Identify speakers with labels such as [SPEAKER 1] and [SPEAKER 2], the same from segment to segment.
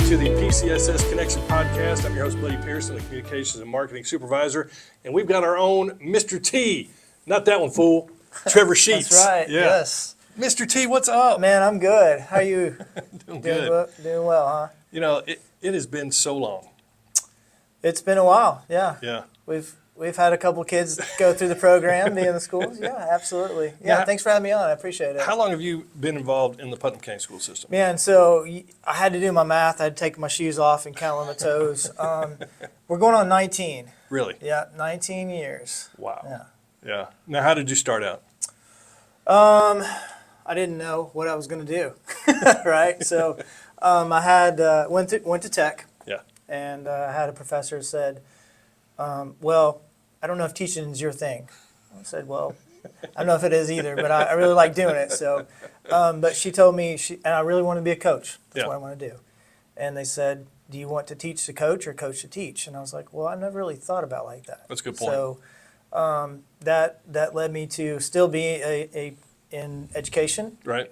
[SPEAKER 1] to the PCSS Connection Podcast. I'm your host, Buddy Pearson, the Communications and Marketing Supervisor, and we've got our own Mr. T. Not that one, fool. Trevor Sheets.
[SPEAKER 2] That's right,
[SPEAKER 1] Yeah.
[SPEAKER 2] yes.
[SPEAKER 1] Mr. T, what's up?
[SPEAKER 2] Man, I'm good. How are you?
[SPEAKER 1] Doing good.
[SPEAKER 2] Doing well, huh?
[SPEAKER 1] You know, it has been so long.
[SPEAKER 2] It's been a while, yeah.
[SPEAKER 1] Yeah.
[SPEAKER 2] We've had a couple kids go through the program, be in the schools. Yeah, absolutely. Yeah, thanks for having me on. I appreciate it.
[SPEAKER 1] How long have you been involved in the Putnam County school system?
[SPEAKER 2] Man, so I had to do my math. I had to take my shoes off and count on my toes. We're going on 19.
[SPEAKER 1] Really?
[SPEAKER 2] Yeah, 19 years.
[SPEAKER 1] Wow.
[SPEAKER 2] Yeah.
[SPEAKER 1] Yeah. Now, how did you start out?
[SPEAKER 2] I didn't know what I was going to do, right? So I had went to tech.
[SPEAKER 1] Yeah.
[SPEAKER 2] And I had a professor who said, well, I don't know if teaching is your thing. I said, well, I don't know if it is either, but I really like doing it. So, but she told me, and I really want to be a coach. That's what I want to do. And they said, do you want to teach to coach or coach to teach? And I was like, well, I never really thought about it like that.
[SPEAKER 1] That's a good point.
[SPEAKER 2] So that led me to still be in education.
[SPEAKER 1] Right.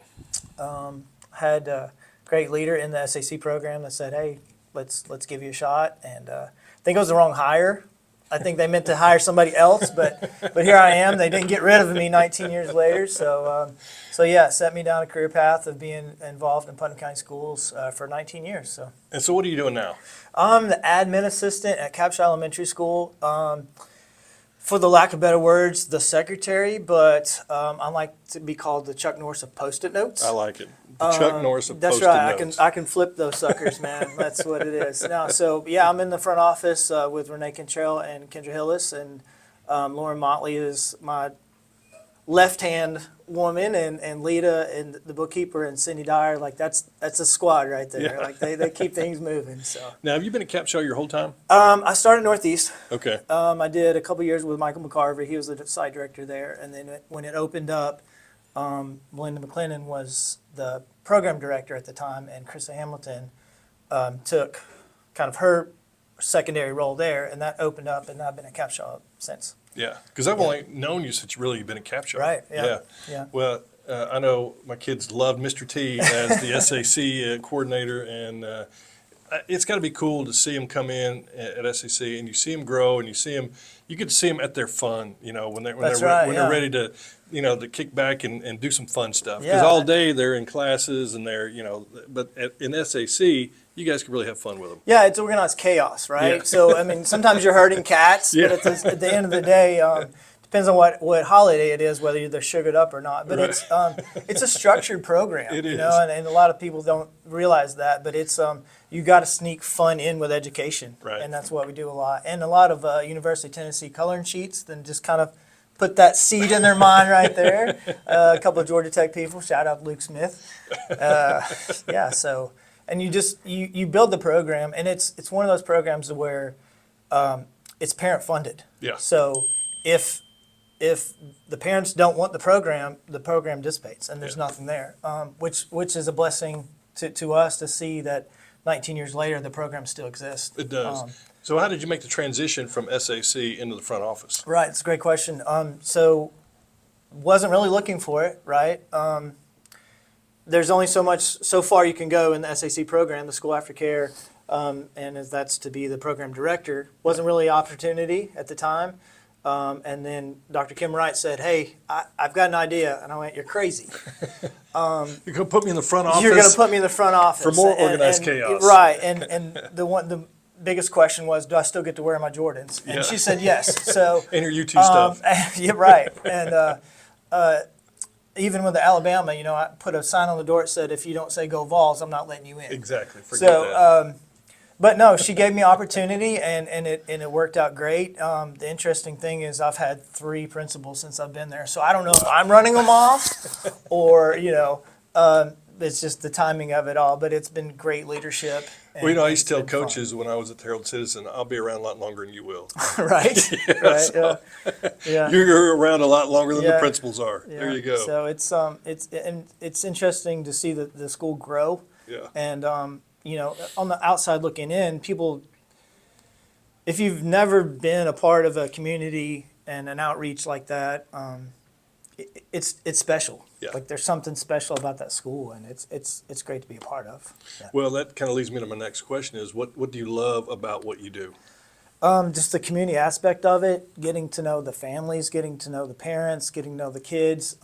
[SPEAKER 2] Had a great leader in the SAC program that said, hey, let's give you a shot. And I think it was the wrong hire. I think they meant to hire somebody else, but here I am. They didn't get rid of me 19 years later. So yeah, set me down a career path of being involved in Putnam County Schools for 19 years. So.
[SPEAKER 1] And so what are you doing now?
[SPEAKER 2] I'm the admin assistant at Capshaw Elementary School. For the lack of better words, the secretary, but I like to be called the Chuck Norse of Post-it notes.
[SPEAKER 1] I like it. The Chuck Norse of
[SPEAKER 2] That's
[SPEAKER 1] Post-it
[SPEAKER 2] right.
[SPEAKER 1] notes.
[SPEAKER 2] I can flip those suckers, man. That's what it is. No, so yeah, I'm in the front office with Renee Cantrell and Kendra Hillis, and Lauren Motley is my left-hand woman, and Lita and the bookkeeper and Cindy Dyer. Like that's a squad right there.
[SPEAKER 1] Yeah.
[SPEAKER 2] Like they keep things moving. So
[SPEAKER 1] Now, have you been at Capshaw your whole time?
[SPEAKER 2] I started Northeast.
[SPEAKER 1] Okay.
[SPEAKER 2] I did a couple years with Michael McCarver. He was the site director there, and then when it opened up, Belinda McLennan was the program director at the time, and Krista Hamilton took kind of her secondary role there, and that opened up, and I've been at Capshaw since.
[SPEAKER 1] Yeah, because I've only known you since really you've been at Capshaw.
[SPEAKER 2] Right, yeah.
[SPEAKER 1] Well, I know my kids loved Mr. T as the SAC coordinator, and it's got to be cool to see him come in at SAC, and you see him grow, and you get to see them at their fun, when they're they're ready to, to kick back and do some fun stuff. Because all day they're in classes and they're, but in SAC, you guys can really have fun with them.
[SPEAKER 2] Yeah, it's organized chaos, right?
[SPEAKER 1] Yeah.
[SPEAKER 2] So, I mean, sometimes you're herding cats,
[SPEAKER 1] Yeah.
[SPEAKER 2] but at the end of the day, depends on what holiday it is, whether they're sugared up or not. But it's a structured program,
[SPEAKER 1] It is.
[SPEAKER 2] and a lot of people don't realize that. But it's you got to sneak fun in with education,
[SPEAKER 1] Right.
[SPEAKER 2] and that's what we do a lot. And a lot of University of Tennessee coloring sheets, then just kind of put that seed in their mind right there. A couple of Georgia Tech people, shout out Luke Smith. Yeah, so. And you build the program, and it's one of those programs where it's parent funded.
[SPEAKER 1] Yeah.
[SPEAKER 2] So if the parents don't want the program dissipates, and there's nothing there, which is a blessing to us to see that 19 years later the program still exists.
[SPEAKER 1] It does. So how did you make the transition from SAC into the front office?
[SPEAKER 2] Right, it's a great question. So wasn't really looking for it, right? There's only so far you can go in the SAC program, the School Aftercare, and that's to be the program director. Wasn't really an opportunity at the time. And then Dr. Kim Wright said, hey, I've got an idea. And I went, you're crazy.
[SPEAKER 1] You're going to put me in the front office?
[SPEAKER 2] You're going to put me in the front office.
[SPEAKER 1] For more organized chaos.
[SPEAKER 2] Right. And the biggest question was, do I still get to wear my Jordans? And she said yes. So
[SPEAKER 1] and your UT stuff.
[SPEAKER 2] Yeah, right. And even with the Alabama, I put a sign on the door that said, if you don't say go Vols, I'm not letting you in.
[SPEAKER 1] Exactly. Forget that.
[SPEAKER 2] But no, she gave me opportunity, and it worked out great. The interesting thing is I've had 3 principals since I've been there. So I don't know if I'm running them off or, it's just the timing of it all. But it's been great leadership.
[SPEAKER 1] Well, I used to tell coaches when I was at the Herald Citizen, I'll be around a lot longer than you will.
[SPEAKER 2] Right?
[SPEAKER 1] Yeah,
[SPEAKER 2] right.
[SPEAKER 1] so
[SPEAKER 2] Yeah.
[SPEAKER 1] You're around a lot longer than the
[SPEAKER 2] Yeah.
[SPEAKER 1] principals are.
[SPEAKER 2] Yeah.
[SPEAKER 1] There you go.
[SPEAKER 2] So it's interesting to see the school grow.
[SPEAKER 1] Yeah.
[SPEAKER 2] And on the outside looking in, people, if you've never been a part of a community and an outreach like that, it's special.
[SPEAKER 1] Yeah. Yeah.
[SPEAKER 2] Like there's something special about that school, and it's great to be a part of. Yeah.
[SPEAKER 1] Well, that kind of leads me to my next question is what do you love about what you do?
[SPEAKER 2] Just the community aspect of it, getting to know the families, getting to know the parents, getting to know the kids.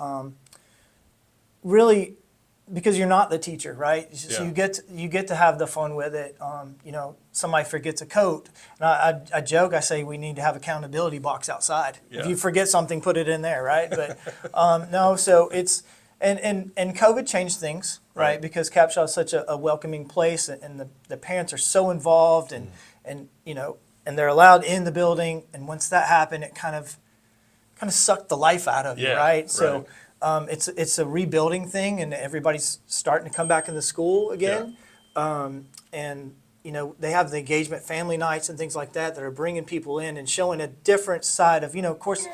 [SPEAKER 2] Really, because you're not the teacher, right? So
[SPEAKER 1] Yeah.
[SPEAKER 2] you get to have the fun with it. Somebody forgets a coat, and I joke, I say we need to have accountability box outside.
[SPEAKER 1] Yeah.
[SPEAKER 2] If you forget something, put it in there, right? But no, so it's and COVID changed things, right? Because Capshaw is such a welcoming place, and the parents are so involved, and and they're allowed in the building. And once that happened, it kind of sucked the life out of you,
[SPEAKER 1] Yeah,
[SPEAKER 2] right? So.
[SPEAKER 1] right.
[SPEAKER 2] It's a rebuilding thing, and everybody's starting to come back in the school again. And they have the engagement family nights and things like that are bringing people in and showing a different side of, of course,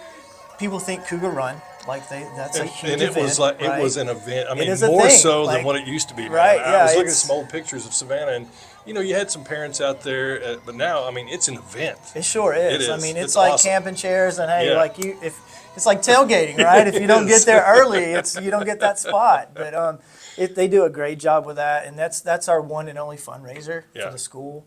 [SPEAKER 2] people think Cougar Run, like that's a huge
[SPEAKER 1] And it
[SPEAKER 2] event,
[SPEAKER 1] was like
[SPEAKER 2] right?
[SPEAKER 1] it was an event. I mean,
[SPEAKER 2] is a
[SPEAKER 1] more
[SPEAKER 2] thing,
[SPEAKER 1] so
[SPEAKER 2] like-
[SPEAKER 1] than what it used to be. Man.
[SPEAKER 2] Right,
[SPEAKER 1] I
[SPEAKER 2] yeah,
[SPEAKER 1] was looking at
[SPEAKER 2] it's-
[SPEAKER 1] some old pictures of Savannah, and you had some parents out there, but now, I mean, it's an event.
[SPEAKER 2] It sure is.
[SPEAKER 1] It is.
[SPEAKER 2] I mean, it's
[SPEAKER 1] It's
[SPEAKER 2] like
[SPEAKER 1] awesome.
[SPEAKER 2] camping chairs, and hey,
[SPEAKER 1] Yeah.
[SPEAKER 2] like if it's like tailgating, right? If you don't
[SPEAKER 1] is.
[SPEAKER 2] get there early, you don't get that spot. But they do a great job with that, and that's our one and only fundraiser
[SPEAKER 1] Yeah.
[SPEAKER 2] for the school.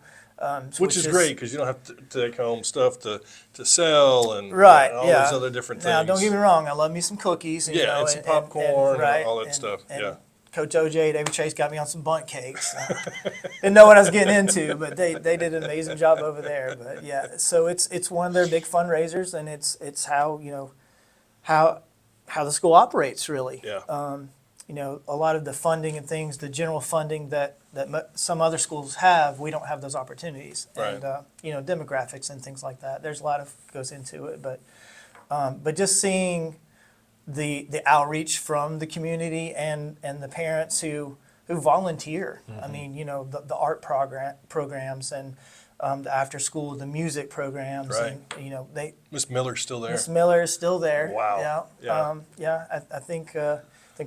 [SPEAKER 1] Which is great because you don't have to take home stuff to sell and
[SPEAKER 2] Right,
[SPEAKER 1] all
[SPEAKER 2] yeah.
[SPEAKER 1] those other different things.
[SPEAKER 2] Now, don't get me wrong, I love me some cookies. And,
[SPEAKER 1] Yeah, and some popcorn and
[SPEAKER 2] right,
[SPEAKER 1] all that stuff, yeah.
[SPEAKER 2] Coach OJ, David Chase got me on some bundt cakes. Didn't know what I was getting into, but they did an amazing job over there. But yeah, so it's one of their big fundraisers, and it's how how the school operates really.
[SPEAKER 1] Yeah.
[SPEAKER 2] A lot of the funding and things, the general funding that some other schools have, we don't have those opportunities.
[SPEAKER 1] Right.
[SPEAKER 2] And demographics and things like that. There's a lot of goes into it, but just seeing the outreach from the community and the parents who volunteer. I mean, the art programs and the after school, the music programs,
[SPEAKER 1] Right.
[SPEAKER 2] and they
[SPEAKER 1] Miss Miller's still there.
[SPEAKER 2] Miss Miller is still there.
[SPEAKER 1] Wow.
[SPEAKER 2] Yeah.
[SPEAKER 1] Yeah.
[SPEAKER 2] I think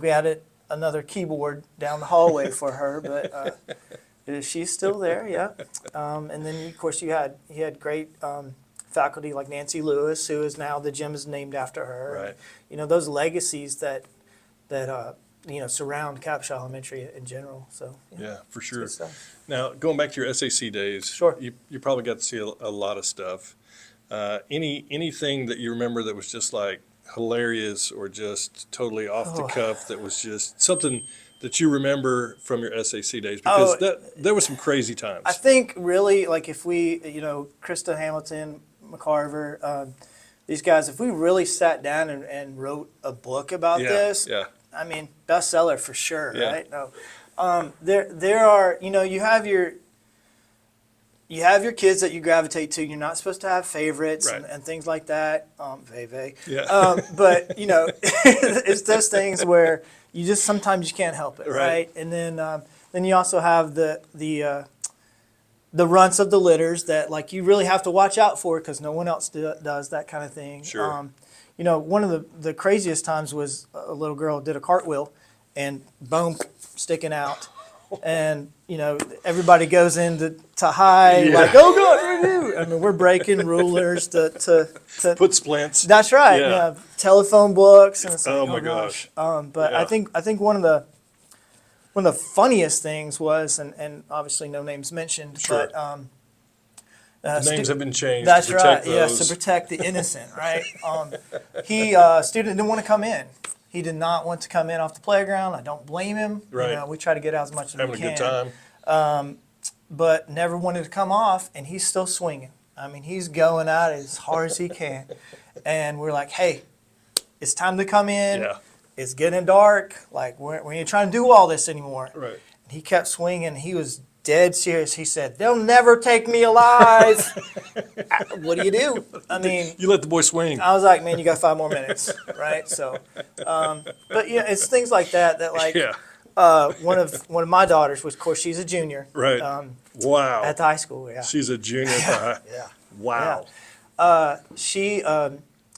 [SPEAKER 2] we added another keyboard down the hallway for her, but she's still there. Yeah. And then of course you had great faculty like Nancy Lewis, who is now the gym is named after her.
[SPEAKER 1] Right.
[SPEAKER 2] Those legacies that surround Capshaw Elementary in general. So
[SPEAKER 1] Yeah, for sure.
[SPEAKER 2] good stuff.
[SPEAKER 1] Now, going back to your SAC days,
[SPEAKER 2] Sure.
[SPEAKER 1] you probably got to see a lot of stuff. Anything that you remember that was just like hilarious or just totally off the cuff that was just something that you remember from your SAC days? Because there was some crazy times.
[SPEAKER 2] I think really like if we, Krista Hamilton, McCarver, these guys, if we really sat down and wrote a book about this,
[SPEAKER 1] Yeah.
[SPEAKER 2] I mean, bestseller for sure,
[SPEAKER 1] Yeah.
[SPEAKER 2] right? No, there are, you have your kids that you gravitate to. You're not supposed to have favorites
[SPEAKER 1] Right.
[SPEAKER 2] and things like that. Veve.
[SPEAKER 1] Yeah.
[SPEAKER 2] But it's those things where you just sometimes you can't help it,
[SPEAKER 1] Right.
[SPEAKER 2] right? And then you also have the runts of the litters that like you really have to watch out for because no one else does that kind of thing.
[SPEAKER 1] Sure.
[SPEAKER 2] One of the craziest times was a little girl did a cartwheel and boom, sticking out. And, everybody goes in to hide,
[SPEAKER 1] Yeah.
[SPEAKER 2] like, oh, God, what do we do? I mean, we're breaking rulers to
[SPEAKER 1] Put splints.
[SPEAKER 2] that's right.
[SPEAKER 1] Yeah.
[SPEAKER 2] Yeah. Telephone books. And it's like,
[SPEAKER 1] Oh, my gosh.
[SPEAKER 2] But
[SPEAKER 1] Yeah.
[SPEAKER 2] I think one of the funniest things was, and obviously no names mentioned,
[SPEAKER 1] Sure.
[SPEAKER 2] but
[SPEAKER 1] The names have been changed
[SPEAKER 2] that's
[SPEAKER 1] to protect
[SPEAKER 2] right. Yes,
[SPEAKER 1] those.
[SPEAKER 2] to protect the innocent, right? Student didn't want to come in. He did not want to come in off the playground. I don't blame him.
[SPEAKER 1] Right.
[SPEAKER 2] We try to get out as much as
[SPEAKER 1] Having
[SPEAKER 2] we
[SPEAKER 1] a
[SPEAKER 2] can.
[SPEAKER 1] good time.
[SPEAKER 2] But never wanted to come off, and he's still swinging. I mean, he's going at it as hard as he can. And we're like, hey, it's time to come in.
[SPEAKER 1] Yeah.
[SPEAKER 2] It's getting dark. Like, we ain't trying to do all this anymore.
[SPEAKER 1] Right.
[SPEAKER 2] And he kept swinging. He was dead serious. He said, they'll never take me alive. What do you do? I mean,
[SPEAKER 1] You let the boy swing.
[SPEAKER 2] I was like, man, you got 5 more minutes, right? So, but it's things like that like
[SPEAKER 1] Yeah.
[SPEAKER 2] one of my daughters was, of course, she's a junior.
[SPEAKER 1] Right. Wow.
[SPEAKER 2] At the high school, yeah.
[SPEAKER 1] She's a junior at the high.
[SPEAKER 2] Yeah.
[SPEAKER 1] Wow.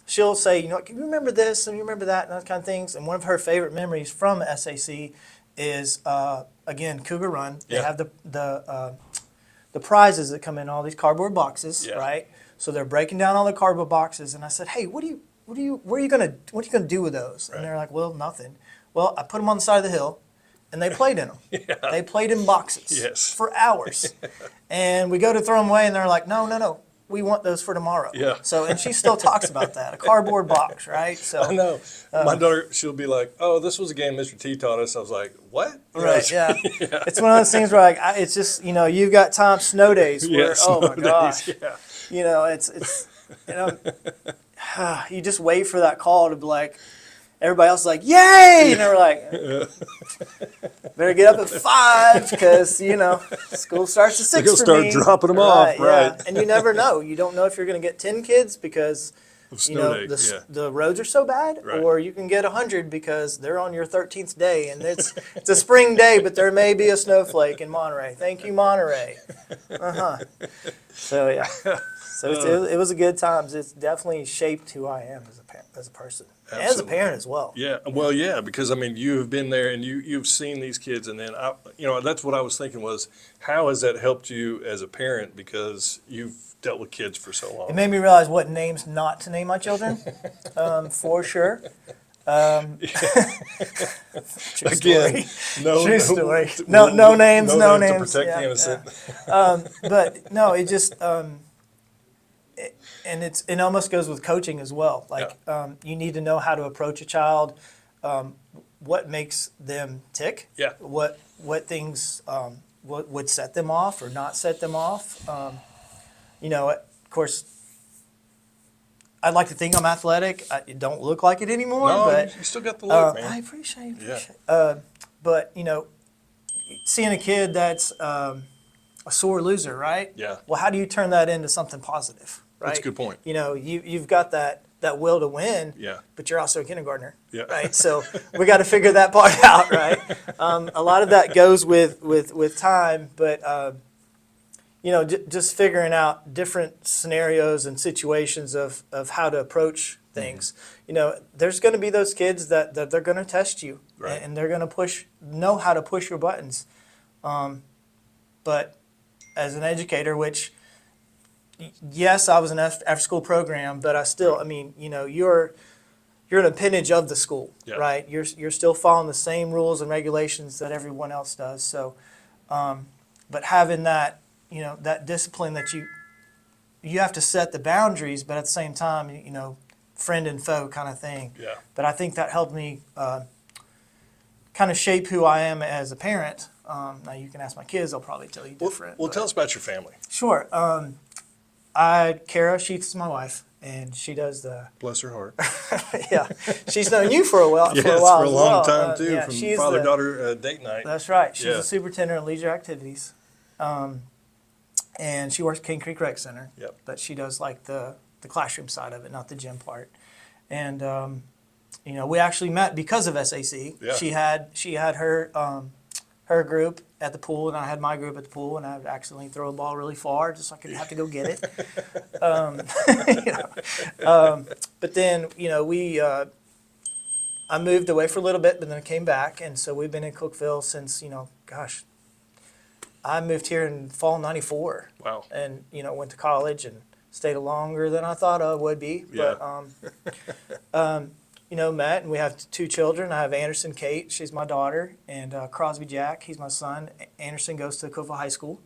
[SPEAKER 2] She'll say, you remember this and you remember that and those kind of things. And one of her favorite memories from SAC is again Cougar Run. They
[SPEAKER 1] Yeah.
[SPEAKER 2] have the prizes that come in all these cardboard boxes,
[SPEAKER 1] Yeah.
[SPEAKER 2] right? So they're breaking down all the cardboard boxes, and I said, hey, what are you gonna do with those?
[SPEAKER 1] Right.
[SPEAKER 2] And they're like, well, nothing. Well, I put them on the side of the hill, and they played in them. They played in boxes for hours. And we go to throw them away, and they're like, no, we want those for tomorrow.
[SPEAKER 1] Yeah.
[SPEAKER 2] So, and she still talks about that, a cardboard box, right? So
[SPEAKER 1] I know. My daughter, she'll be like, "Oh, this was a game Mr. T taught us." I was like, "What?" You know,
[SPEAKER 2] right, yeah. It's one of those things where like it's just, you know, you've got snow days where oh my gosh,
[SPEAKER 1] yeah.
[SPEAKER 2] you know, it's you know, you just wait for that call to be like, everybody else is like, yay, and they're like, better get up at 5 because you know school starts at 6
[SPEAKER 1] They'll
[SPEAKER 2] for
[SPEAKER 1] start
[SPEAKER 2] me.
[SPEAKER 1] dropping them off, right?
[SPEAKER 2] Yeah. And you never know. You don't know if you're going to get 10 kids because
[SPEAKER 1] Of
[SPEAKER 2] you
[SPEAKER 1] snow
[SPEAKER 2] know
[SPEAKER 1] days,
[SPEAKER 2] the roads are so bad,
[SPEAKER 1] Right.
[SPEAKER 2] or you can get 100 because they're on your 13th day, and it's a spring day, but there may be a snowflake in Monterey. Thank you, Monterey. So yeah, so it was a good times. It's definitely shaped who I am as a person, and as a
[SPEAKER 1] Absolutely.
[SPEAKER 2] parent as well.
[SPEAKER 1] Yeah, well, yeah, because I mean, you have been there and you've seen these kids, and then you know, that's what I was thinking was, how has that helped you as a parent because you've dealt with kids for so long?
[SPEAKER 2] It made me realize what names not to name my children, for sure. True
[SPEAKER 1] Again,
[SPEAKER 2] story. True story. No names, no names.
[SPEAKER 1] to protect
[SPEAKER 2] Yeah,
[SPEAKER 1] the innocent.
[SPEAKER 2] yeah. But no, it just and it almost goes with coaching as well. Like you need to know how to approach a child, what makes them tick,
[SPEAKER 1] Yeah.
[SPEAKER 2] what things what would set them off or not set them off. You know, of course, I'd like to think I'm athletic. I don't look like it anymore,
[SPEAKER 1] No,
[SPEAKER 2] but
[SPEAKER 1] you still got the look, man.
[SPEAKER 2] I appreciate
[SPEAKER 1] Yeah.
[SPEAKER 2] it. But you know, seeing a kid that's a sore loser, right?
[SPEAKER 1] Yeah.
[SPEAKER 2] Well, how do you turn that into something positive, right?
[SPEAKER 1] That's a good point.
[SPEAKER 2] You know, you've got that will to win,
[SPEAKER 1] Yeah.
[SPEAKER 2] but you're also a kindergartner,
[SPEAKER 1] Yeah.
[SPEAKER 2] right? So we got to figure that part out, right? A lot of that goes with time, but you know, just figuring out different scenarios and situations of how to approach things. You know, there's going to be those kids that they're going to test you,
[SPEAKER 1] Right.
[SPEAKER 2] and they're going to know how to push your buttons. But as an educator, which yes, I was an after-school program, but I mean, you know, you're an appendage of the school,
[SPEAKER 1] Yeah.
[SPEAKER 2] right? You're still following the same rules and regulations that everyone else does. So, but having that, you know, that discipline that you have to set the boundaries, but at the same time, you know, friend and foe kind of thing.
[SPEAKER 1] Yeah.
[SPEAKER 2] But I think that helped me kind of shape who I am as a parent. Now you can ask my kids; they'll probably tell you different.
[SPEAKER 1] Well,
[SPEAKER 2] but-
[SPEAKER 1] tell us about your family.
[SPEAKER 2] Sure. Kara Sheets is my wife, and she does the.
[SPEAKER 1] Bless her heart.
[SPEAKER 2] Yeah, she's known you for a while.
[SPEAKER 1] Yes,
[SPEAKER 2] for a while
[SPEAKER 1] for a
[SPEAKER 2] as
[SPEAKER 1] long
[SPEAKER 2] well.
[SPEAKER 1] time too,
[SPEAKER 2] Yeah,
[SPEAKER 1] from
[SPEAKER 2] she's
[SPEAKER 1] father-daughter date night.
[SPEAKER 2] That's right. She's
[SPEAKER 1] Yeah.
[SPEAKER 2] the superintendent of leisure activities, and she works at King Creek Rec Center.
[SPEAKER 1] Yep.
[SPEAKER 2] But she does like the classroom side of it, not the gym part. And you know, we actually met because of SAC.
[SPEAKER 1] Yeah.
[SPEAKER 2] She had her group at the pool, and I had my group at the pool, and I would accidentally throw a ball really far just so I could have to go get it. You know, but then, you know, I moved away for a little bit, but then I came back, and so we've been in Cookeville since, you know, gosh, I moved here in fall '94,
[SPEAKER 1] Wow.
[SPEAKER 2] and you know, went to college and stayed longer than I thought I would be.
[SPEAKER 1] Yeah.
[SPEAKER 2] But you know, met, and we have 2 children. I have Anderson Kate, she's my daughter, and Crosby Jack, he's my son. Anderson goes to Cookeville High School,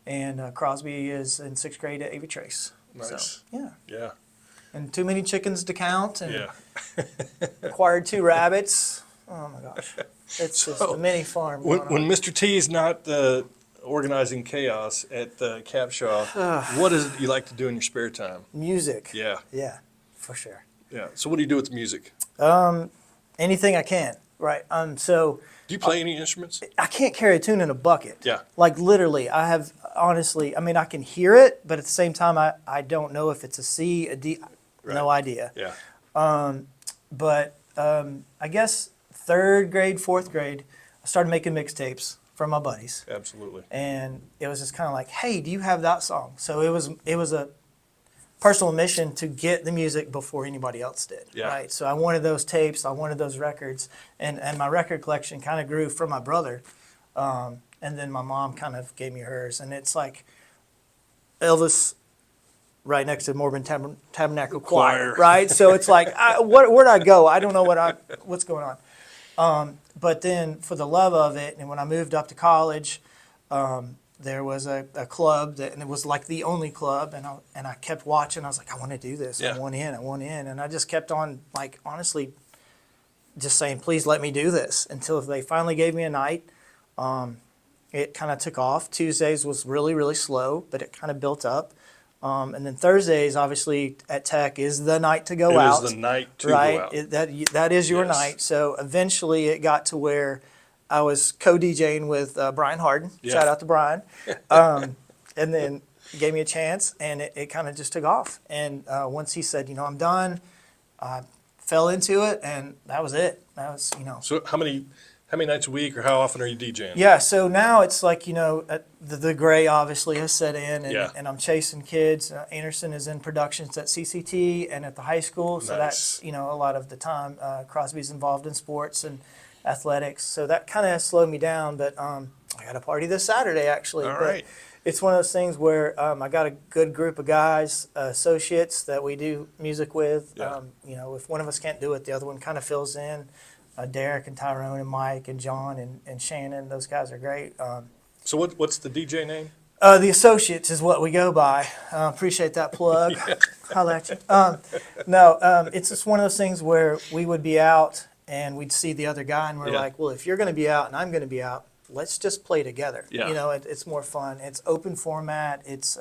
[SPEAKER 2] and Crosby is in 6th grade at A.V. Trace.
[SPEAKER 1] Nice.
[SPEAKER 2] So, yeah.
[SPEAKER 1] Yeah.
[SPEAKER 2] And too many chickens to count, and
[SPEAKER 1] Yeah.
[SPEAKER 2] acquired 2 rabbits. Oh my gosh. It's just a mini farm.
[SPEAKER 1] When
[SPEAKER 2] going on.
[SPEAKER 1] Mr. T is not organizing chaos at Capshaw, what is it you like to do in your spare time?
[SPEAKER 2] Music.
[SPEAKER 1] Yeah.
[SPEAKER 2] Yeah, for sure.
[SPEAKER 1] Yeah. So what do you do with the music?
[SPEAKER 2] Anything I can, right? So
[SPEAKER 1] Do you play any instruments?
[SPEAKER 2] I can't carry a tune in a bucket.
[SPEAKER 1] Yeah.
[SPEAKER 2] Like literally, I have honestly, I mean, I can hear it, but at the same time, I don't know if it's a C, a D, no idea.
[SPEAKER 1] Yeah.
[SPEAKER 2] But I guess 3rd grade, 4th grade, I started making mixtapes for my buddies.
[SPEAKER 1] Absolutely.
[SPEAKER 2] And it was just kind of like, hey, do you have that song? So it was a personal mission to get the music before anybody else did.
[SPEAKER 1] Yeah.
[SPEAKER 2] Right. So I wanted those tapes, I wanted those records, and my record collection kind of grew from my brother, and then my mom kind of gave me hers, and it's like Elvis right next to Mormon Tabernacle Choir,
[SPEAKER 1] Choir.
[SPEAKER 2] right? So it's like, where'd I go? I don't know what's going on. But then for the love of it, and when I moved up to college, there was a club and it was like the only club, and I kept watching. I was like, I want to do this.
[SPEAKER 1] Yeah.
[SPEAKER 2] I want in, and I just kept on, like, honestly, just saying, please let me do this until they finally gave me a night. It kind of took off. Tuesdays was really, really slow, but it kind of built up. And then Thursdays, obviously, at Tech is the night to go out.
[SPEAKER 1] It is the night to
[SPEAKER 2] right?
[SPEAKER 1] go out.
[SPEAKER 2] That is your
[SPEAKER 1] Yes.
[SPEAKER 2] night. So eventually it got to where I was co-DJing with Brian Harden.
[SPEAKER 1] Yeah.
[SPEAKER 2] Shout out to Brian. And then he gave me a chance, and it kind of just took off. And once he said, I'm done, I fell into it, and that was it. That was,
[SPEAKER 1] So how many nights a week, or how often are you DJing?
[SPEAKER 2] Yeah, so now it's like, the gray obviously has set in, and,
[SPEAKER 1] Yeah.
[SPEAKER 2] and I'm chasing kids. Anderson is in productions at CCT and at the high school, so
[SPEAKER 1] Nice.
[SPEAKER 2] that's, a lot of the time. Crosby's involved in sports and athletics, so that kind of has slowed me down, but I got a party this Saturday, actually.
[SPEAKER 1] All
[SPEAKER 2] But
[SPEAKER 1] right.
[SPEAKER 2] it's one of those things where I got a good group of guys, associates that we do music with.
[SPEAKER 1] Yeah.
[SPEAKER 2] If one of us can't do it, the other one kind of fills in. Derek and Tyrone and Mike and John and Shannon, those guys are great.
[SPEAKER 1] So what's the DJ name?
[SPEAKER 2] The Associates is what we go by. Appreciate that plug. Holla at you. It's just one of those things where we would be out and we'd see the other guy and we're
[SPEAKER 1] Yeah.
[SPEAKER 2] like, well, if you're going to be out and I'm going to be out, let's just play together.
[SPEAKER 1] Yeah.
[SPEAKER 2] It's more fun. It's open format. It's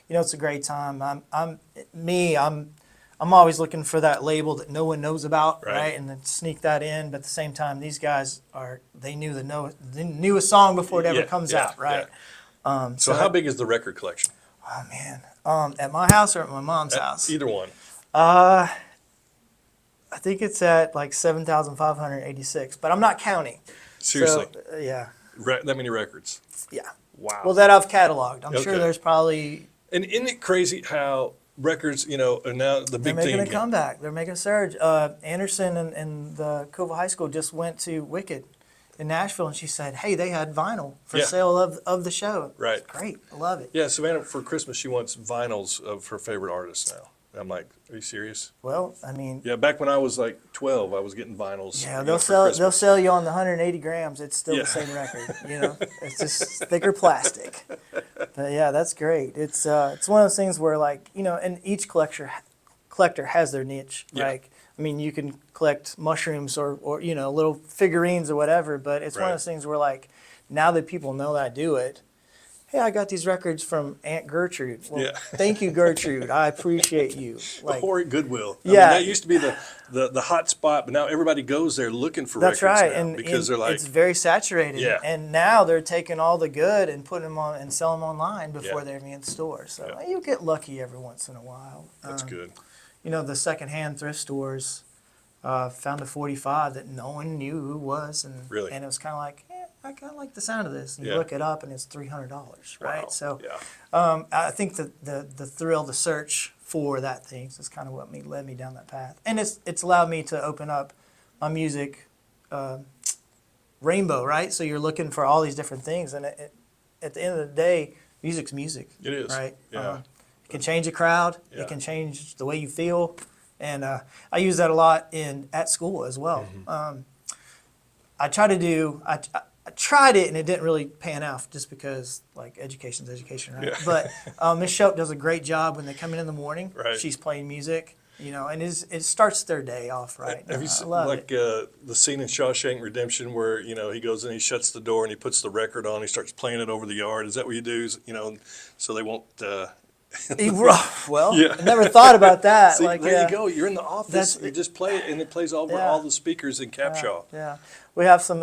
[SPEAKER 2] it's a great time. I'm always looking for that label that no one knows about,
[SPEAKER 1] Right.
[SPEAKER 2] right? And then sneak that in. But at the same time, these guys they knew a song before it ever
[SPEAKER 1] Yeah,
[SPEAKER 2] comes
[SPEAKER 1] yeah,
[SPEAKER 2] out, right?
[SPEAKER 1] So how big is the record collection?
[SPEAKER 2] Oh man, at my house or at my mom's house?
[SPEAKER 1] Either one.
[SPEAKER 2] I think it's at like 7,586, but I'm not counting.
[SPEAKER 1] Seriously,
[SPEAKER 2] So, yeah,
[SPEAKER 1] that many records.
[SPEAKER 2] yeah.
[SPEAKER 1] Wow.
[SPEAKER 2] Well, that I've cataloged. I'm sure
[SPEAKER 1] Okay.
[SPEAKER 2] there's probably
[SPEAKER 1] And isn't it crazy how records, are now the
[SPEAKER 2] they're
[SPEAKER 1] big
[SPEAKER 2] making
[SPEAKER 1] thing
[SPEAKER 2] a
[SPEAKER 1] again?
[SPEAKER 2] comeback. They're making a surge. Anderson and the Coville High School just went to Wicked in Nashville, and she said, "Hey, they had vinyl for
[SPEAKER 1] Yeah.
[SPEAKER 2] sale of the show."
[SPEAKER 1] Right.
[SPEAKER 2] It's great. I love it.
[SPEAKER 1] Yeah, Savannah, for Christmas, she wants vinyls of her favorite artists now. I'm like, are you serious?
[SPEAKER 2] Well, I mean,
[SPEAKER 1] Yeah, back when I was like 12, I was getting vinyls.
[SPEAKER 2] yeah,
[SPEAKER 1] for
[SPEAKER 2] they'll
[SPEAKER 1] Christmas.
[SPEAKER 2] sell you on the 180 grams. It's still
[SPEAKER 1] Yeah.
[SPEAKER 2] the same record. It's just thicker plastic. But yeah, that's great. It's one of those things where, like, and each collector has their niche.
[SPEAKER 1] Yeah.
[SPEAKER 2] Like, I mean, you can collect mushrooms or little figurines or whatever, but it's one
[SPEAKER 1] Right.
[SPEAKER 2] of those things where, like, now that people know that I do it, hey, I got these records from Aunt Gertrude. Well,
[SPEAKER 1] Yeah.
[SPEAKER 2] thank you, Gertrude. I appreciate you. Like,
[SPEAKER 1] Or at Goodwill. I
[SPEAKER 2] Yeah.
[SPEAKER 1] mean, that used to be the hot spot, but now everybody goes there looking for
[SPEAKER 2] that's
[SPEAKER 1] records
[SPEAKER 2] right,
[SPEAKER 1] now
[SPEAKER 2] and
[SPEAKER 1] because they're like,
[SPEAKER 2] it's very saturated.
[SPEAKER 1] Yeah.
[SPEAKER 2] And now they're taking all the good and putting them on and selling them online before
[SPEAKER 1] Yeah.
[SPEAKER 2] they're in stores. So
[SPEAKER 1] Yeah.
[SPEAKER 2] you get lucky every once in a while.
[SPEAKER 1] that's good.
[SPEAKER 2] The secondhand thrift stores found a 45 that no one knew who was, and
[SPEAKER 1] Really?
[SPEAKER 2] and it was kind of like, I kind of like the sound of this. And you
[SPEAKER 1] Yeah.
[SPEAKER 2] look it up, and it's $300, right?
[SPEAKER 1] Wow.
[SPEAKER 2] So
[SPEAKER 1] Yeah.
[SPEAKER 2] I think that the thrill, the search for that thing is kind of what led me down that path, and it's allowed me to open up my music rainbow, right? So you're looking for all these different things, and at the end of the day, music's music.
[SPEAKER 1] It is.
[SPEAKER 2] Right?
[SPEAKER 1] Yeah.
[SPEAKER 2] It can change a crowd.
[SPEAKER 1] Yeah.
[SPEAKER 2] It can change the way you feel, and I use that a lot at school as well.
[SPEAKER 1] Mm-hmm.
[SPEAKER 2] I tried it, and it didn't really pan out just because, like, education's education, right?
[SPEAKER 1] Yeah.
[SPEAKER 2] But Miss Shope does a great job when they come in the morning.
[SPEAKER 1] Right.
[SPEAKER 2] She's playing music, and it starts their day off right.
[SPEAKER 1] Have you
[SPEAKER 2] I
[SPEAKER 1] seen
[SPEAKER 2] love
[SPEAKER 1] like
[SPEAKER 2] it.
[SPEAKER 1] the scene in Shawshank Redemption where he goes in, he shuts the door, and he puts the record on, he starts playing it over the yard? Is that what you do? So they won't.
[SPEAKER 2] Well,
[SPEAKER 1] Yeah.
[SPEAKER 2] I never thought about that.
[SPEAKER 1] See,
[SPEAKER 2] like,
[SPEAKER 1] there
[SPEAKER 2] yeah.
[SPEAKER 1] you go. You're in the office.
[SPEAKER 2] That's-
[SPEAKER 1] You just play it, and it plays over
[SPEAKER 2] Yeah.
[SPEAKER 1] all the speakers in Capshaw.
[SPEAKER 2] Yeah, we have some,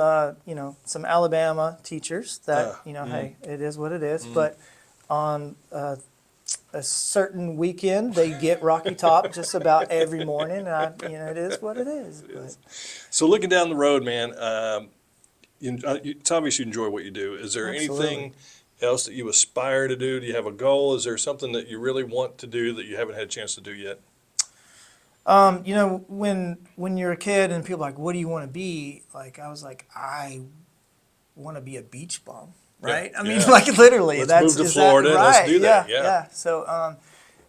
[SPEAKER 2] some Alabama teachers that,
[SPEAKER 1] mm-hmm.
[SPEAKER 2] hey, it is what it is. But on a certain weekend, they get Rocky Top just about every morning. And it is what it is. But,
[SPEAKER 1] So looking down the road, man, it's obvious you enjoy what you do. Is there
[SPEAKER 2] Absolutely.
[SPEAKER 1] anything else that you aspire to do? Do you have a goal? Is there something that you really want to do that you haven't had a chance to do yet?
[SPEAKER 2] when you're a kid and people are like, what do you want to be? Like, I was like, I want to be a beach bum, right?
[SPEAKER 1] Yeah,
[SPEAKER 2] I mean,
[SPEAKER 1] yeah.
[SPEAKER 2] like, literally.
[SPEAKER 1] Let's move to
[SPEAKER 2] is
[SPEAKER 1] Florida,
[SPEAKER 2] That,
[SPEAKER 1] let's
[SPEAKER 2] right,
[SPEAKER 1] do that, yeah.
[SPEAKER 2] So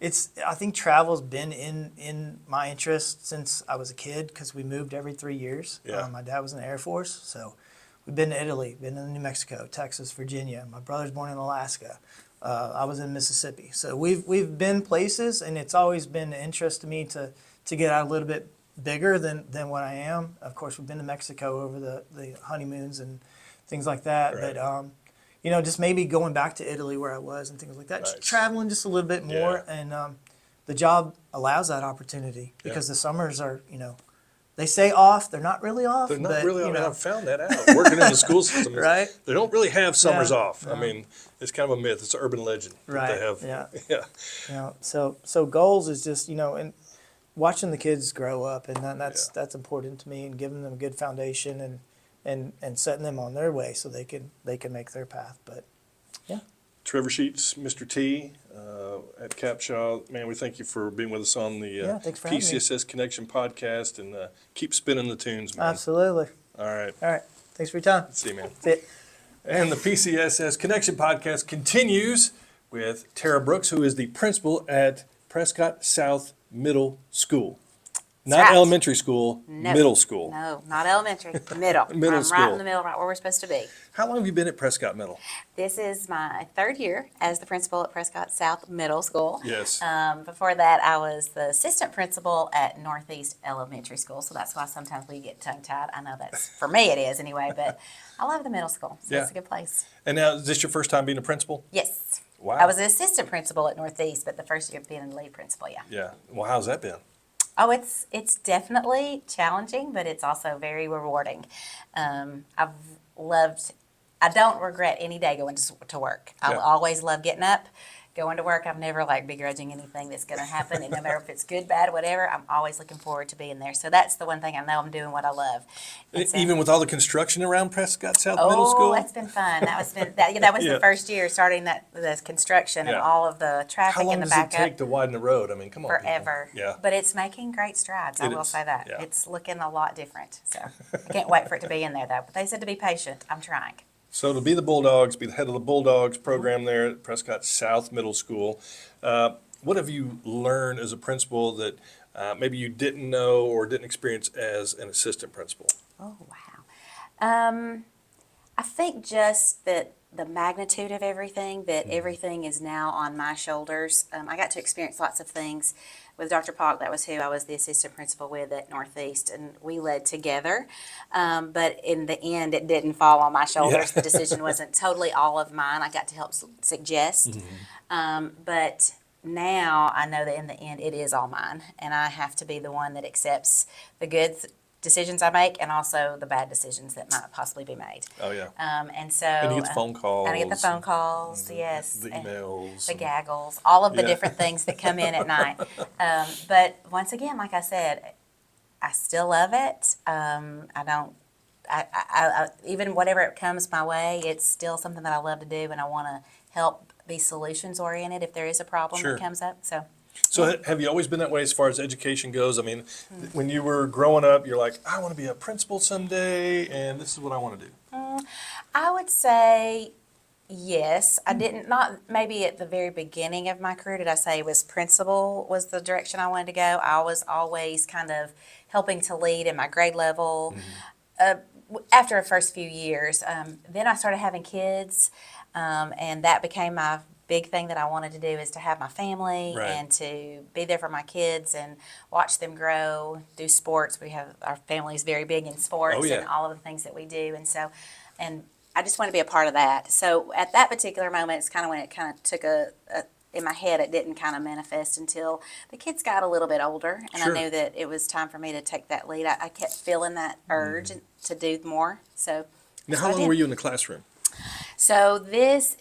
[SPEAKER 2] I think travel's been in my interest since I was a kid because we moved every 3 years.
[SPEAKER 1] Yeah.
[SPEAKER 2] My dad was in the Air Force, so we've been to Italy, been to New Mexico, Texas, Virginia. My brother's born in Alaska. I was in Mississippi. So we've been places, and it's always been an interest to me to get out a little bit bigger than what I am. Of course, we've been to Mexico over the honeymoons and things like that.
[SPEAKER 1] Right.
[SPEAKER 2] But you know, just maybe going back to Italy where I was and things like that.
[SPEAKER 1] Nice.
[SPEAKER 2] Just traveling just a little bit more,
[SPEAKER 1] Yeah.
[SPEAKER 2] and the job allows that opportunity
[SPEAKER 1] Yeah.
[SPEAKER 2] because the summers are, you know, they say off, they're not really off.
[SPEAKER 1] They're not
[SPEAKER 2] but,
[SPEAKER 1] really.
[SPEAKER 2] you
[SPEAKER 1] I mean,
[SPEAKER 2] know,
[SPEAKER 1] I've found that out working in the school system.
[SPEAKER 2] Right.
[SPEAKER 1] They don't really have summers
[SPEAKER 2] Yeah.
[SPEAKER 1] off. I mean, it's kind of a myth. It's an urban legend that
[SPEAKER 2] Right.
[SPEAKER 1] they have.
[SPEAKER 2] Yeah.
[SPEAKER 1] Yeah.
[SPEAKER 2] You know, so goals is just, you know, and watching the kids grow up, and that's important to me, and giving them a good foundation and setting them on their way so they can make their path. But yeah.
[SPEAKER 1] Trevor Sheets, Mr. T, at Capshaw. Man, we thank you for being with us on the
[SPEAKER 2] Yeah, thanks for having me.
[SPEAKER 1] PCSS Connection podcast, and keep spinning the tunes, man.
[SPEAKER 2] Absolutely.
[SPEAKER 1] All right.
[SPEAKER 2] All right. Thanks for your time.
[SPEAKER 1] See you, man.
[SPEAKER 2] See ya.
[SPEAKER 1] And the PCSS Connection podcast continues with Tera Brooks, who is the principal at Prescott South Middle School. Not
[SPEAKER 3] right.
[SPEAKER 1] elementary school,
[SPEAKER 3] No.
[SPEAKER 1] middle school.
[SPEAKER 3] No, not elementary, middle.
[SPEAKER 1] Middle
[SPEAKER 3] I'm
[SPEAKER 1] school.
[SPEAKER 3] right in the middle, right where we're supposed to be.
[SPEAKER 1] How long have you been at Prescott Middle?
[SPEAKER 3] This is my third year as the principal at Prescott South Middle School.
[SPEAKER 1] Yes.
[SPEAKER 3] Before that, I was the assistant principal at Northeast Elementary School, so that's why sometimes we get tongue-tied. I know that's, for me it is anyway, but I love the middle school, so
[SPEAKER 1] Yeah.
[SPEAKER 3] it's a good place.
[SPEAKER 1] And now, is this your first time being a principal?
[SPEAKER 3] Yes.
[SPEAKER 1] Wow.
[SPEAKER 3] I was the assistant principal at Northeast, but the first year being the lead principal, yeah.
[SPEAKER 1] Yeah. Well, how's that been?
[SPEAKER 3] Oh, it's definitely challenging, but it's also very rewarding. I've loved. I don't regret any day going to work. I
[SPEAKER 1] Yeah.
[SPEAKER 3] always love getting up, going to work. I'm never like begrudging anything that's going to happen, and no matter if it's good, bad, whatever, I'm always looking forward to being there. So that's the one thing I know I'm doing what I love. And so-
[SPEAKER 1] Even with all the construction around Prescott South Middle
[SPEAKER 3] Oh,
[SPEAKER 1] School?
[SPEAKER 3] that's been fun. That was
[SPEAKER 1] Yeah.
[SPEAKER 3] the first year starting the construction and
[SPEAKER 1] Yeah.
[SPEAKER 3] all of the traffic
[SPEAKER 1] How long
[SPEAKER 3] and the
[SPEAKER 1] does it
[SPEAKER 3] backup.
[SPEAKER 1] take to widen the road? I mean, come on, people.
[SPEAKER 3] Forever.
[SPEAKER 1] Yeah.
[SPEAKER 3] But it's making great strides, I
[SPEAKER 1] It
[SPEAKER 3] will
[SPEAKER 1] is,
[SPEAKER 3] say that.
[SPEAKER 1] yeah.
[SPEAKER 3] It's looking a lot different. So I can't wait for it to be in there though. But they said to be patient. I'm trying.
[SPEAKER 1] So to be the Bulldogs, be the head of the Bulldogs program there at Prescott South Middle School, what have you learned as a principal that maybe you didn't know or didn't experience as an assistant principal?
[SPEAKER 3] Oh, wow. I think just that the magnitude of everything, that everything is now on my shoulders. I got to experience lots of things with Dr. Polk. That was who I was the assistant principal with at Northeast, and we led together. But in the end, it didn't fall on my shoulders.
[SPEAKER 1] Yeah.
[SPEAKER 3] The decision wasn't totally all of mine. I got to help suggest. But now I know that in the end, it is all mine, and I have to be the one that accepts the good decisions I make and also the bad decisions that might possibly be made.
[SPEAKER 1] Oh, yeah.
[SPEAKER 3] And so.
[SPEAKER 1] And you get the phone calls.
[SPEAKER 3] And I get the phone calls, yes.
[SPEAKER 1] The
[SPEAKER 3] and
[SPEAKER 1] emails.
[SPEAKER 3] the gaggles, all of the
[SPEAKER 1] Yeah.
[SPEAKER 3] different things that come in at night. But once again, like I said, I still love it. I even whatever it comes my way, it's still something that I love to do, and I want to help be solutions oriented if there is a problem
[SPEAKER 1] Sure.
[SPEAKER 3] that comes up.
[SPEAKER 1] So have you always been that way as far as education goes? I mean, when you were growing up, you're like, I want to be a principal someday, and this is what I want to do.
[SPEAKER 3] I would say yes. I didn't, not maybe at the very beginning of my career did I say was principal was the direction I wanted to go. I was always kind of helping to lead in my grade level. After the first few years, then I started having kids, and that became my big thing that I wanted to do is to have my family
[SPEAKER 1] Right.
[SPEAKER 3] and to be there for my kids and watch them grow, do sports. Our family is very big in sports
[SPEAKER 1] Oh, yeah.
[SPEAKER 3] and all of the things that we do. And I just want to be a part of that. So at that particular moment, it's kind of when it kind of took in my head, it didn't kind of manifest until the kids got a little bit older. And
[SPEAKER 1] Sure.
[SPEAKER 3] I knew that it was time for me to take that lead. I kept feeling that urge to do more. So
[SPEAKER 1] Now,
[SPEAKER 3] that's
[SPEAKER 1] how
[SPEAKER 3] what I
[SPEAKER 1] long were
[SPEAKER 3] did.
[SPEAKER 1] you in the classroom?
[SPEAKER 3] So this,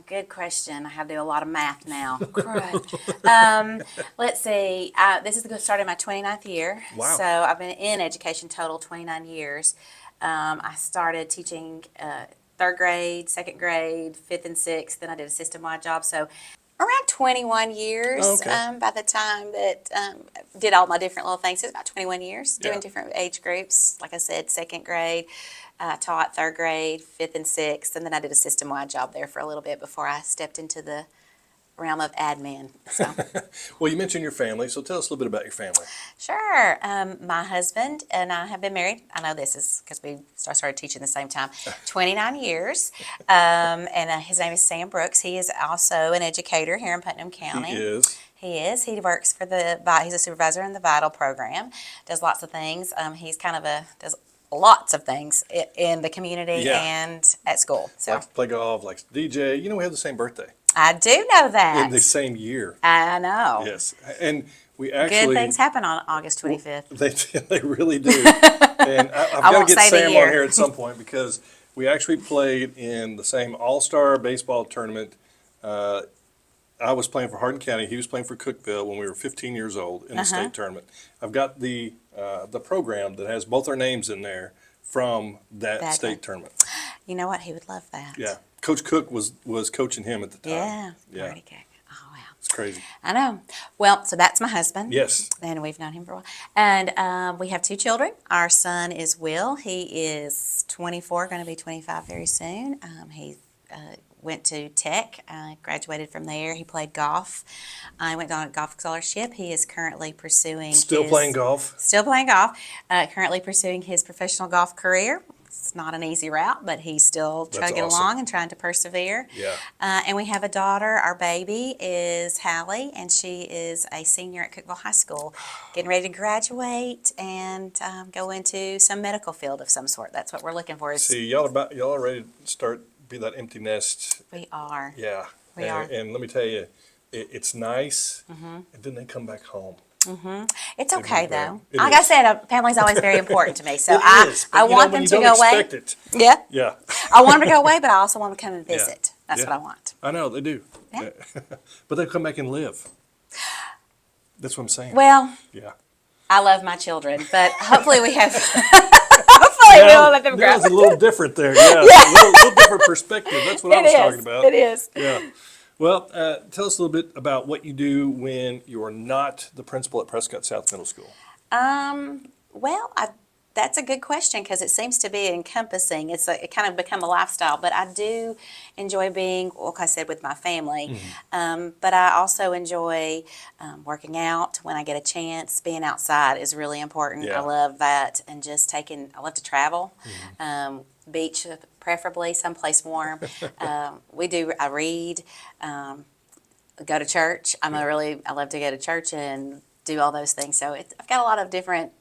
[SPEAKER 3] good question. I have to do a lot of math now. Crud. Let's see. This is starting my 29th year.
[SPEAKER 1] Wow.
[SPEAKER 3] So I've been in education total 29 years. I started teaching third grade, second grade, fifth and sixth. Then I did a system-wide job. So around 21 years
[SPEAKER 1] Oh, okay.
[SPEAKER 3] by the time that did all my different little things. It's about 21 years doing
[SPEAKER 1] Yeah.
[SPEAKER 3] different age groups. Like I said, second grade. Taught third grade, fifth and sixth, and then I did a system-wide job there for a little bit before I stepped into the realm of admin. So.
[SPEAKER 1] Well, you mentioned your family, so tell us a little bit about your family.
[SPEAKER 3] Sure. My husband and I have been married. I know this is because I started teaching the same time, 29 years. And his name is Sam Brooks. He is also an educator here in Putnam County.
[SPEAKER 1] He is.
[SPEAKER 3] He is. He works for he's a supervisor in the Vital program, does lots of things. He's does lots of things in the community
[SPEAKER 1] Yeah.
[SPEAKER 3] and at school. So
[SPEAKER 1] Likes to play golf, likes to DJ. You know, we have the same birthday
[SPEAKER 3] I do know that.
[SPEAKER 1] in the same year.
[SPEAKER 3] I know.
[SPEAKER 1] Yes. And we actually.
[SPEAKER 3] Good things happen on August 25th.
[SPEAKER 1] They really do. And I've got to
[SPEAKER 3] won't
[SPEAKER 1] get
[SPEAKER 3] say the
[SPEAKER 1] Sam
[SPEAKER 3] year.
[SPEAKER 1] on here at some point because we actually played in the same All-Star baseball tournament. I was playing for Hardin County. He was playing for Cookeville when we were 15 years old in the state tournament. I've got the program that has both our names in there from that state tournament.
[SPEAKER 3] You know what? He would love that.
[SPEAKER 1] Yeah. Coach Cook was coaching him at the time.
[SPEAKER 3] Yeah.
[SPEAKER 1] Yeah.
[SPEAKER 3] Pretty good. Oh, wow.
[SPEAKER 1] It's crazy.
[SPEAKER 3] I know. Well, so that's my husband.
[SPEAKER 1] Yes.
[SPEAKER 3] And we've known him for a while. And we have 2 children. Our son is Will. He is 24, going to be 25 very soon. He went to Tech, graduated from there. He played golf. I went on a golf scholarship. He is currently pursuing
[SPEAKER 1] Still playing golf.
[SPEAKER 3] Still playing golf. Currently pursuing his professional golf career. It's not an easy route, but he's still trying to get
[SPEAKER 1] awesome.
[SPEAKER 3] along and trying to persevere.
[SPEAKER 1] Yeah.
[SPEAKER 3] And we have a daughter. Our baby is Hallie, and she is a senior at Cookeville High School, getting ready to graduate and go into some medical field of some sort. That's what we're looking for.
[SPEAKER 1] See, y'all are ready to start be that empty nest.
[SPEAKER 3] We are.
[SPEAKER 1] Yeah.
[SPEAKER 3] We
[SPEAKER 1] and,
[SPEAKER 3] are.
[SPEAKER 1] And let me tell you, it's nice, and then they come back home.
[SPEAKER 3] It's okay,
[SPEAKER 1] It
[SPEAKER 3] though.
[SPEAKER 1] is.
[SPEAKER 3] Like I said, family's always very important to me. So
[SPEAKER 1] It is, but
[SPEAKER 3] I
[SPEAKER 1] you know,
[SPEAKER 3] want
[SPEAKER 1] when
[SPEAKER 3] them
[SPEAKER 1] you
[SPEAKER 3] to
[SPEAKER 1] don't
[SPEAKER 3] go away.
[SPEAKER 1] expect it.
[SPEAKER 3] Yeah.
[SPEAKER 1] Yeah.
[SPEAKER 3] I want them to go away, but I also want them to come and visit. That's
[SPEAKER 1] Yeah.
[SPEAKER 3] what I want.
[SPEAKER 1] I know, they do.
[SPEAKER 3] Yeah.
[SPEAKER 1] But they'll come back and live. That's what I'm saying.
[SPEAKER 3] Well,
[SPEAKER 1] Yeah.
[SPEAKER 3] I love my children, but hopefully we have. Hopefully we'll let them grow.
[SPEAKER 1] Now it's a little different there. Yeah. A little different perspective. That's what I was talking about.
[SPEAKER 3] It is.
[SPEAKER 1] Yeah. Well, tell us a little bit about what you do when you're not the principal at Prescott South Middle School.
[SPEAKER 3] Well, that's a good question because it seems to be encompassing. It kind of become a lifestyle, but I do enjoy being, like I said, with my family. But I also enjoy working out when I get a chance. Being outside is really important.
[SPEAKER 1] Yeah.
[SPEAKER 3] I love that, and just I love to travel. Beach, preferably someplace warm. I read, go to church. I love to go to church and do all those things. So I've got a lot of different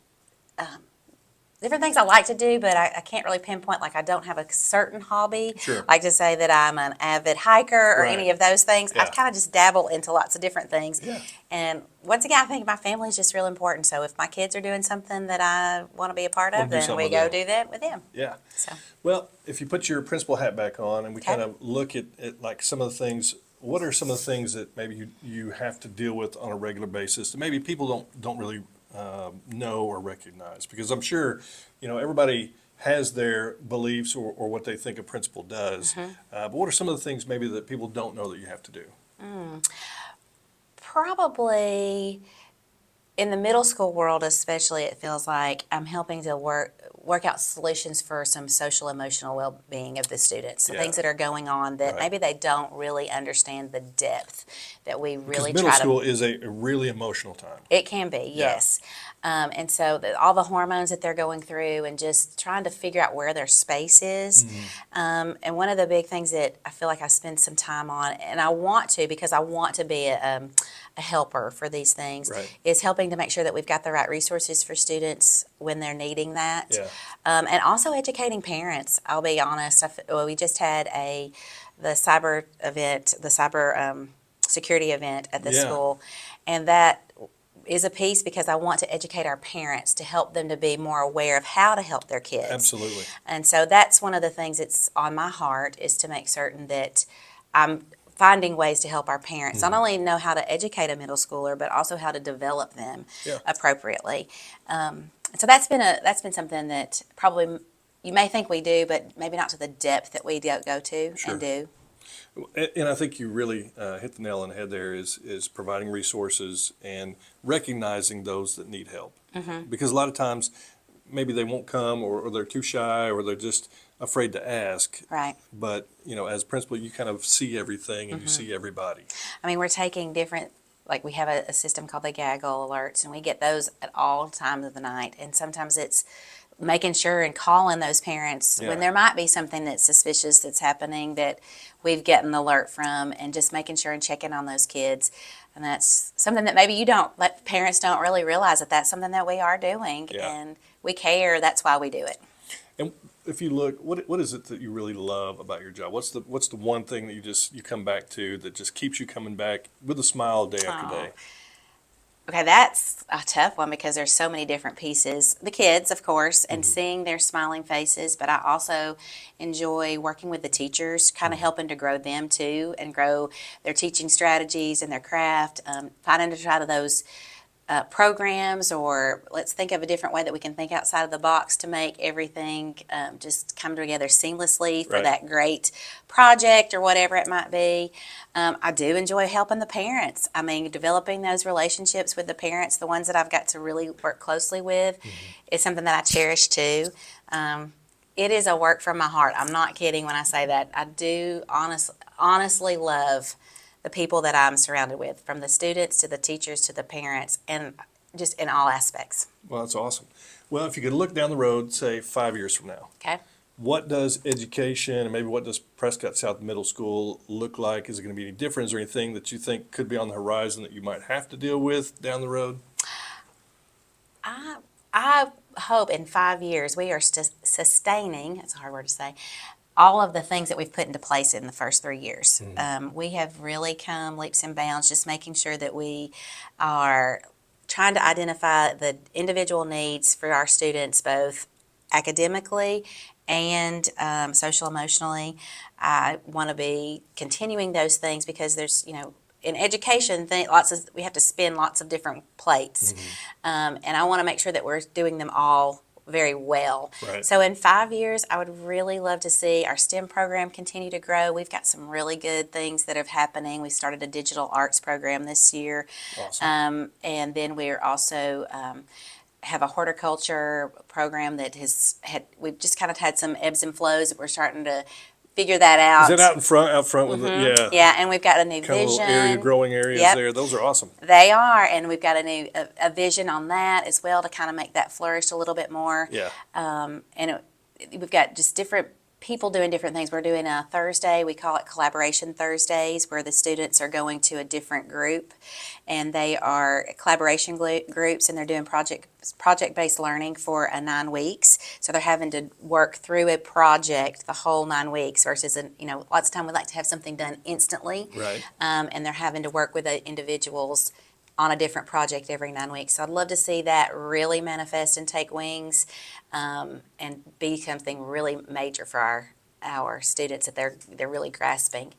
[SPEAKER 3] things I like to do, but I can't really pinpoint, like I don't have a certain hobby.
[SPEAKER 1] Sure.
[SPEAKER 3] Like to say that I'm an avid hiker or
[SPEAKER 1] Right.
[SPEAKER 3] any of those things.
[SPEAKER 1] Yeah.
[SPEAKER 3] I kind of just dabble into lots of different things.
[SPEAKER 1] Yeah.
[SPEAKER 3] And once again, I think my family is just real important. So if my kids are doing something that I want to be a part
[SPEAKER 1] Wanna
[SPEAKER 3] of,
[SPEAKER 1] do
[SPEAKER 3] then
[SPEAKER 1] something
[SPEAKER 3] we
[SPEAKER 1] with
[SPEAKER 3] go
[SPEAKER 1] them.
[SPEAKER 3] do that with them.
[SPEAKER 1] Yeah.
[SPEAKER 3] So
[SPEAKER 1] Well, if you put your principal hat back on and we
[SPEAKER 3] Okay.
[SPEAKER 1] kind of look at like some of the things, what are some of the things that maybe you have to deal with on a regular basis that maybe people don't really know or recognize? Because I'm sure, everybody has their beliefs or what they think a principal does. But what are some of the things maybe that people don't know that you have to do?
[SPEAKER 3] probably in the middle school world especially, it feels like I'm helping to work out solutions for some social emotional well-being of the students. The
[SPEAKER 1] Yeah.
[SPEAKER 3] things that are going on that
[SPEAKER 1] Right.
[SPEAKER 3] maybe they don't really understand the depth that we
[SPEAKER 1] Because
[SPEAKER 3] really
[SPEAKER 1] middle
[SPEAKER 3] try to.
[SPEAKER 1] school is a really emotional time.
[SPEAKER 3] It can be, yes. And so all the hormones that they're going through and just trying to figure out where their space is. And one of the big things that I feel like I spend some time on, and I want to because I want to be a helper for these things,
[SPEAKER 1] Right.
[SPEAKER 3] is helping to make sure that we've got the right resources for students when they're needing that.
[SPEAKER 1] Yeah.
[SPEAKER 3] And also educating parents. I'll be honest, we just had the cyber event, the cyber security event at the
[SPEAKER 1] Yeah.
[SPEAKER 3] school, and that is a piece because I want to educate our parents to help them to be more aware of how to help their kids.
[SPEAKER 1] Absolutely.
[SPEAKER 3] And so that's one of the things that's on my heart, is to make certain that I'm finding ways to help our parents not only know how to educate a middle schooler, but also how to develop them
[SPEAKER 1] Yeah.
[SPEAKER 3] appropriately. So that's been something that probably you may think we do, but maybe not to the depth that we go to
[SPEAKER 1] Sure.
[SPEAKER 3] and do.
[SPEAKER 1] And I think you really hit the nail on the head there is providing resources and recognizing those that need help. Because a lot of times maybe they won't come or they're too shy or they're just afraid to ask.
[SPEAKER 3] Right.
[SPEAKER 1] But, as principal, you kind of see everything and you
[SPEAKER 3] Mm-hmm.
[SPEAKER 1] see everybody.
[SPEAKER 3] I mean, we're taking different, like we have a system called the gaggle alerts, and we get those at all times of the night. And sometimes it's making sure and calling those parents
[SPEAKER 1] Yeah.
[SPEAKER 3] when there might be something that's suspicious that's happening that we've gotten an alert from, and just making sure and checking on those kids. And that's something that maybe parents don't really realize that that's something that we are doing,
[SPEAKER 1] Yeah.
[SPEAKER 3] and we care. That's why we do it.
[SPEAKER 1] And if you look, what is it that you really love about your job? What's the one thing that you come back to that just keeps you coming back with a smile day after
[SPEAKER 3] Oh.
[SPEAKER 1] day?
[SPEAKER 3] Okay, that's a tough one because there's so many different pieces. The kids, of course, and
[SPEAKER 1] Mm-hmm.
[SPEAKER 3] seeing their smiling faces, but I also enjoy working with the teachers, kind of
[SPEAKER 1] Mm-hmm.
[SPEAKER 3] helping to grow them too and grow their teaching strategies and their craft, finding to try to those programs, or let's think of a different way that we can think outside of the box to make everything just come together seamlessly for
[SPEAKER 1] Right.
[SPEAKER 3] that great project or whatever it might be. I do enjoy helping the parents. I mean, developing those relationships with the parents, the ones that I've got to really work closely with, is something that I cherish too. It is a work from my heart. I'm not kidding when I say that. I do honestly love the people that I'm surrounded with, from the students to the teachers to the parents, and just in all aspects.
[SPEAKER 1] Well, that's awesome. Well, if you could look down the road, say 5 years from now,
[SPEAKER 3] Okay?
[SPEAKER 1] what does education and maybe what does Prescott South Middle School look like? Is it going to be any different? Is there anything that you think could be on the horizon that you might have to deal with down the road?
[SPEAKER 3] I hope in 5 years we are sustaining, that's a hard word to say, all of the things that we've put into place in the first 3 years. We have really come leaps and bounds, just making sure that we are trying to identify the individual needs for our students, both academically and social emotionally. I want to be continuing those things because there's, in education, we have to spin lots of different plates, and I want to make sure that we're doing them all very well.
[SPEAKER 1] Right.
[SPEAKER 3] So in 5 years, I would really love to see our STEM program continue to grow. We've got some really good things that are happening. We started a digital arts program this year.
[SPEAKER 1] Awesome.
[SPEAKER 3] And then we're also have a horticulture program that we've just kind of had some ebbs and flows. We're starting to figure that out.
[SPEAKER 1] Is it out front with the,
[SPEAKER 3] Yeah, and we've got a new
[SPEAKER 1] kind of
[SPEAKER 3] vision.
[SPEAKER 1] little growing areas
[SPEAKER 3] Yep.
[SPEAKER 1] there? Those are awesome.
[SPEAKER 3] They are, and we've got a vision on that as well to kind of make that flourish a little bit more.
[SPEAKER 1] Yeah.
[SPEAKER 3] We've got just different people doing different things. We're doing a Thursday, we call it Collaboration Thursdays, where the students are going to a different group, and they are collaboration groups, and they're doing project-based learning for 9 weeks. So they're having to work through a project the whole 9 weeks versus, lots of time we like to have something done instantly.
[SPEAKER 1] Right.
[SPEAKER 3] And they're having to work with the individuals on a different project every 9 weeks. So I'd love to see that really manifest and take wings, and be something really major for our students that they're really grasping.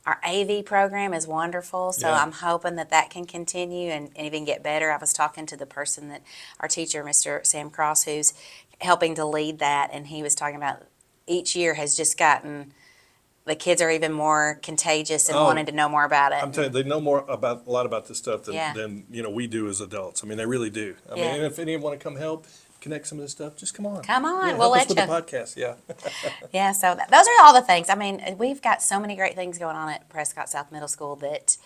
[SPEAKER 3] Our AV program is wonderful, so
[SPEAKER 1] Yeah.
[SPEAKER 3] I'm hoping that can continue and even get better. I was talking to the person our teacher, Mr. Sam Cross, who's helping to lead that, and he was talking about each year has just gotten, the kids are even more contagious and
[SPEAKER 1] Oh.
[SPEAKER 3] wanting to know more about it.
[SPEAKER 1] I'm telling you, they know a lot about this stuff than,
[SPEAKER 3] Yeah.
[SPEAKER 1] than we do as adults. I mean, they really do. I mean,
[SPEAKER 3] Yeah.
[SPEAKER 1] and if anyone want to come help connect some of this stuff, just come on.
[SPEAKER 3] Come on,
[SPEAKER 1] Yeah,
[SPEAKER 3] we'll
[SPEAKER 1] help us
[SPEAKER 3] let
[SPEAKER 1] with the
[SPEAKER 3] you.
[SPEAKER 1] podcast. Yeah.
[SPEAKER 3] Yeah, so those are all the things. I mean, we've got so many great things going on at Prescott South Middle School that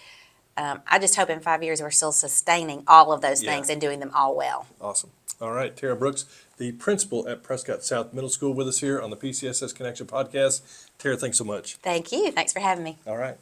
[SPEAKER 3] I just hope in 5 years we're still sustaining all of those
[SPEAKER 1] Yeah.
[SPEAKER 3] things and doing them all well.
[SPEAKER 1] Awesome. All right, Tera Brooks, the principal at Prescott South Middle School, with us here on the PCSS Connection podcast. Tera, thanks so much.
[SPEAKER 3] Thank you. Thanks for having me.
[SPEAKER 1] All right.